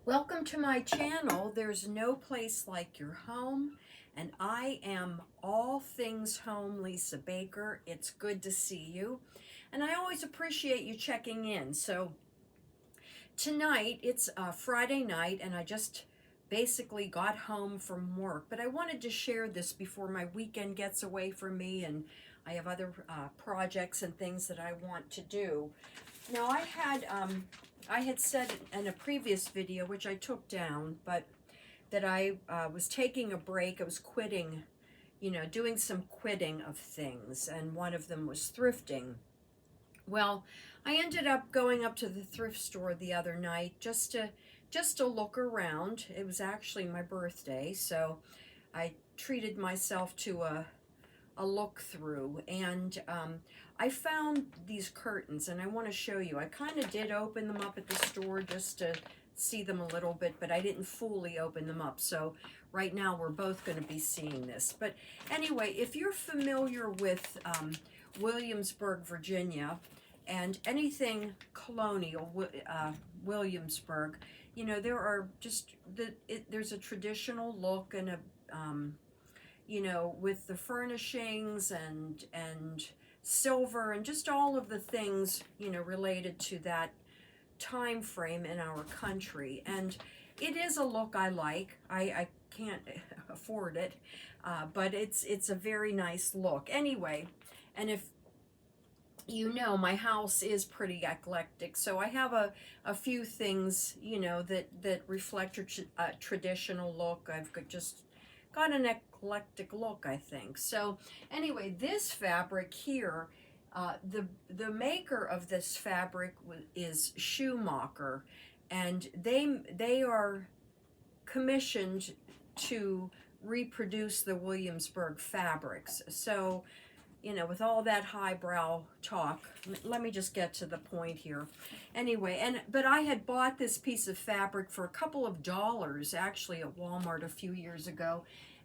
Welcome to my channel. There's no place like your home, and I am all things home, Lisa Baker. It's good to see you, and I always appreciate you checking in. So tonight, it's Friday night, and I just basically got home from work, but I wanted to share this before my weekend gets away from me, and I have other projects and things that I want to do. Now, I had said in a previous video, which I took down, but that I was taking a break. I was quitting, doing some quitting of things, and one of them was thrifting. Well, I ended up going up to the thrift store the other night just to look around. It was actually my birthday, so I treated myself to a look through, and I found these curtains, and I want to show you. I kind of did open them up at the store just to see them a little bit, but I didn't fully open them up, so right now we're both going to be seeing this. But anyway, if you're familiar with Williamsburg, Virginia, and anything colonial, Williamsburg, there are just there's a traditional look and a with the furnishings and silver and just all of the things, related to that time frame in our country. And it is a look I like. I can't afford it, but it's a very nice look. Anyway, and if my house is pretty eclectic, so I have a few things, that reflect a traditional look. I've just got an eclectic look, I think. So anyway, this fabric here, the maker of this fabric is Schumacher, and they are commissioned to reproduce the Williamsburg fabrics. So with all that highbrow talk, let me just get to the point here. Anyway, but I had bought this piece of fabric for a couple of dollars, actually, at Walmart a few years ago.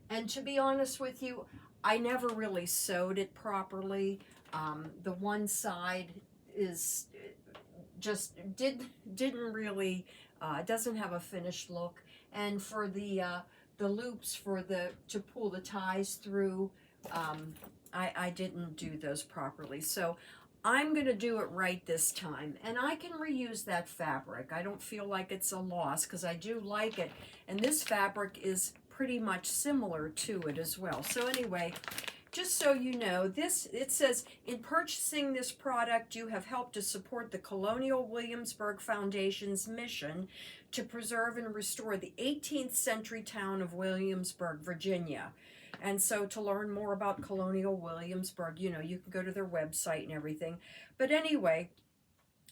And to be honest with you, I never really sewed it properly. The one side is just didn't really doesn't have a finished look. And for the loops to pull the ties through, I didn't do those properly. So I'm going to do it right this time. And I can reuse that fabric. I don't feel like it's a loss because I do like it. And this fabric is pretty much similar to it as well. So anyway, just so you know, it says, in purchasing this product, you have helped to support the Colonial Williamsburg Foundation's mission to preserve and restore the 18th century town of Williamsburg, Virginia. And so to learn more about Colonial Williamsburg, you can go to their website and everything. But anyway,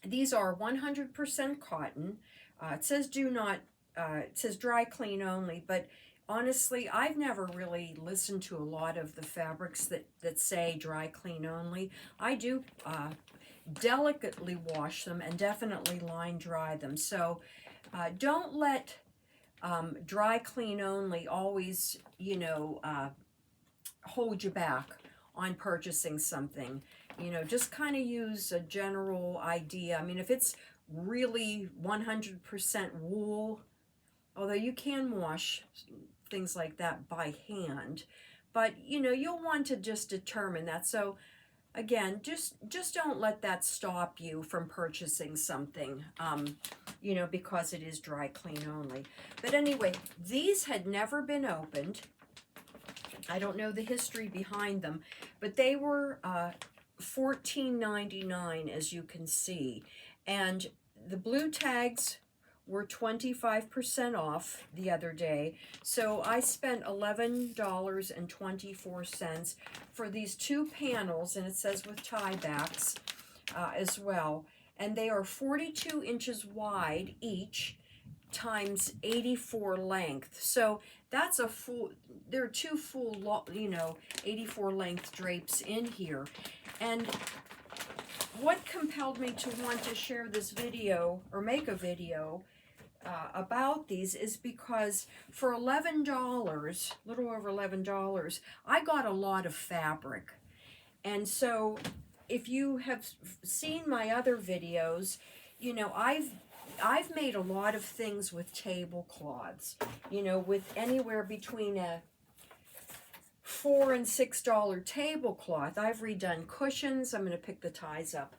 these are 100% cotton. It says it says dry clean only, but honestly, I've never really listened to a lot of the fabrics that say dry clean only. I do delicately wash them and definitely line dry them. So don't let dry clean only always, hold you back on purchasing something. Just kind of use a general idea. I mean, if it's really 100% wool, although you can wash things like that by hand, but you'll want to just determine that. So again, just don't let that stop you from purchasing something, because it is dry clean only. But anyway, these had never been opened. I don't know the history behind them, but they were $14.99, as you can see. And the blue tags were 25% off the other day. So I spent $11.24 for these two panels, and it says with tie backs as well. And they are 42 inches wide each times 84 length. So that's there are two full, 84 length drapes in here. And what compelled me to want to share this video or make a video about these is because for $11, a little over $11, I got a lot of fabric. And so if you have seen my other videos, I've I've made a lot of things with tablecloths, you know, with anywhere between a $4 and $6 tablecloth. I've redone cushions. I'm going to pick the ties up.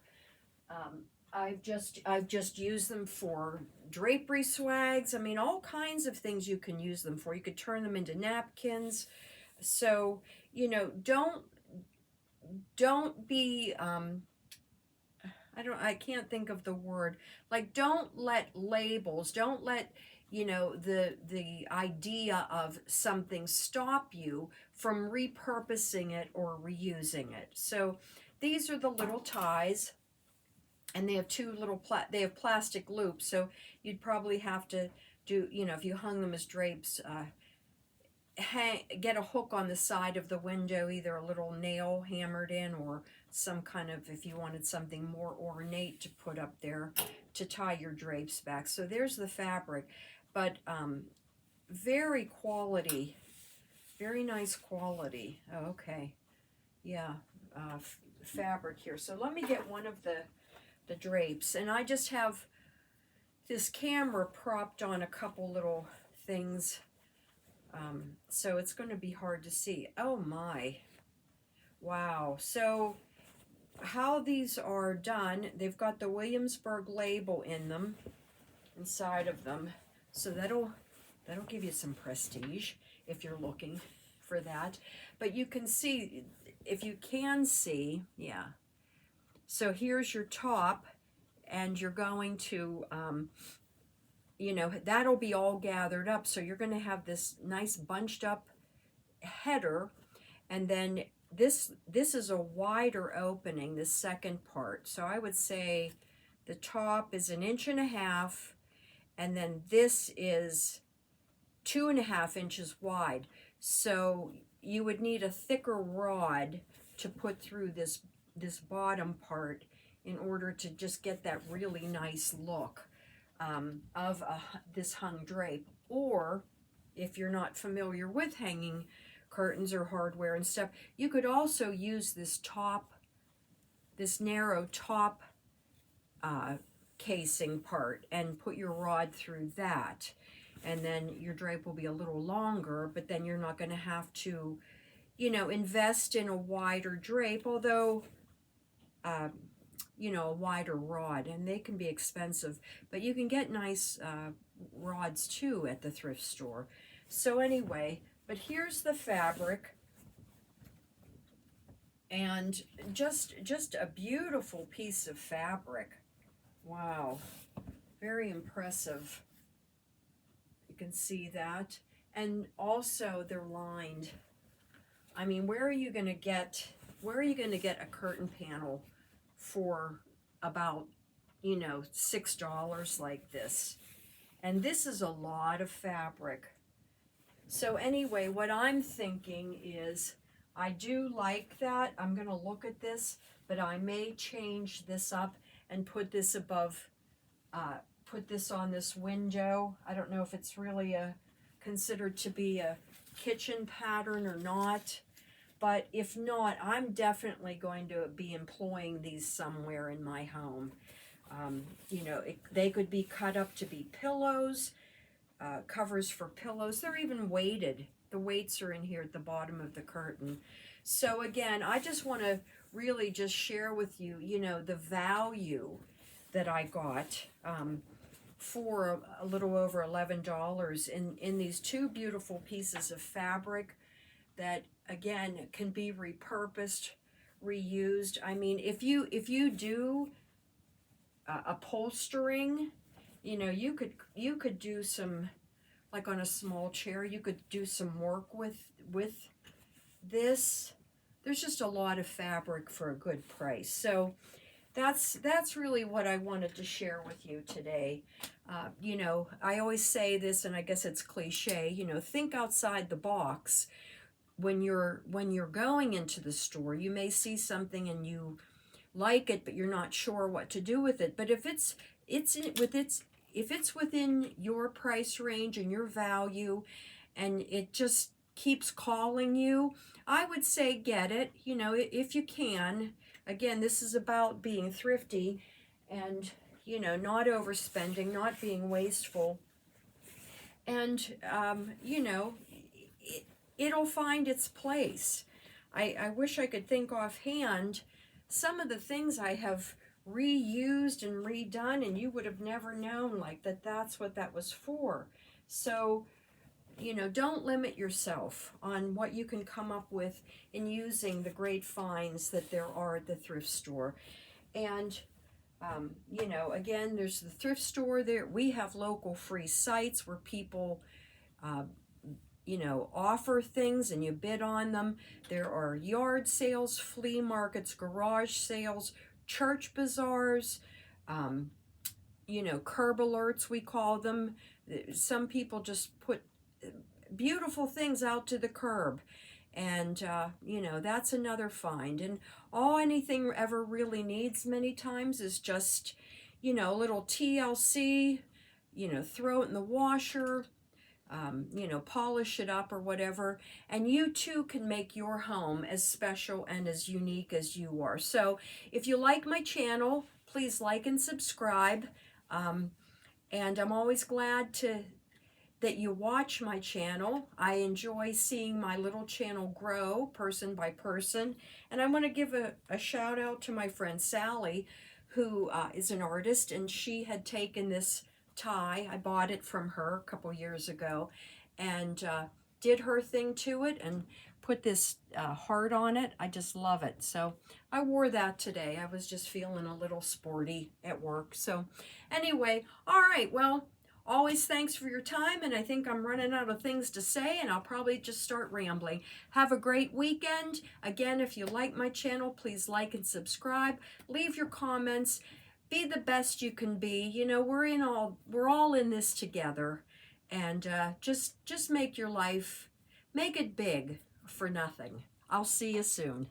I've just used them for drapery swags. I mean, all kinds of things you can use them for. You could turn them into napkins. So, you know, don't be I can't think of the word. Like, don't let labels, don't let, you know, the idea of something stop you from repurposing it or reusing it. So these are the little ties, and they have two little they have plastic loops. So you'd probably have to do, you know, if you hung them as drapes, get a hook on the side of the window, either a little nail hammered in or some kind of, if you wanted something more ornate to put up there to tie your drapes back. So there's the fabric, but very quality, very nice quality. Oh, okay, yeah, fabric here. So let me get one of the drapes, and I just have this camera propped on a couple little things, so it's going to be hard to see. Oh my, wow. So how these are done, they've got the Williamsburg label in them, inside of them, so that'll give you some prestige if you're looking for that. But you can see, if you can see, yeah. So here's your top, and you're going to, you know, that'll be all gathered up. So you're going to have this nice bunched up header, and then this is a wider opening, the second part. So I would say the top is 1.5 inches, and then this is 2.5 inches wide. So you would need a thicker rod to put through this bottom part in order to just get that really nice look of this hung drape. Or if you're not familiar with hanging curtains or hardware and stuff, you could also use this narrow top casing part and put your rod through that, and then your drape will be a little longer, but then you're not going to have to, you know, invest in a wider drape, although you know, a wider rod, and they can be expensive, but you can get nice rods too at the thrift store. So anyway, but here's the fabric, and just a beautiful piece of fabric. Wow, very impressive. You can see that, and also they're lined. I mean, where are you going to get a curtain panel for about, you know, $6 like this? And this is a lot of fabric. So anyway, what I'm thinking is, I do like that. I'm going to look at this, but I may change this up and put this above, put this on this window. I don't know if it's really considered to be a kitchen pattern or not. But if not, I'm definitely going to be employing these somewhere in my home. You know, they could be cut up to be pillows, covers for pillows. They're even weighted. The weights are in here at the bottom of the curtain. So again, I just want to really just share with you, you know, the value that I got for a little over $11 in these two beautiful pieces of fabric that, again, can be repurposed, reused. I mean, if you do upholstering, you know, you could do some, like on a small chair, you could do some work with this. There's just a lot of fabric for a good price. So that's really what I wanted to share with you today. You know, I always say this, and I guess it's cliche, you know, think outside the box. When you're going into the store, you may see something and you like it, but you're not sure what to do with it. But if it's within your price range and your value, and it just keeps calling you, I would say get it, you know, if you can. Again, this is about being thrifty, and you know, not overspending, not being wasteful. And, you know, it'll find its place. I wish I could think offhand some of the things I have reused and redone, and you would have never known, like, that's what that was for. So, you know, don't limit yourself on what you can come up with in using the great finds that there are at the thrift store. And you know, again, there's the thrift store there. We have local free sites where people, uh, you know, offer things and you bid on them. There are yard sales, flea markets, garage sales, church bazaars, um, you know, curb alerts, we call them. Some people just put beautiful things out to the curb. And, you know, that's another find. And all anything ever really needs many times is just, you know, a little TLC, you know, throw it in the washer, you know, polish it up or whatever. And you too can make your home as special and as unique as you are. So if you like my channel, please like and subscribe. And I'm always glad that you watch my channel. I enjoy seeing my little channel grow person by person. And I want to give a shout out to my friend Sally, who is an artist, and she had taken this tie. I bought it from her a couple years ago, and did her thing to it and put this heart on it. I just love it. So I wore that today. I was just feeling a little sporty at work. So anyway, all right, well, always thanks for your time, and I think I'm running out of things to say, and I'll probably just start rambling. Have a great weekend. Again, if you like my channel, please like and subscribe. Leave your comments. Be the best you can be. You know, we're all in this together, and just make your life, make it big for nothing. I'll see you soon.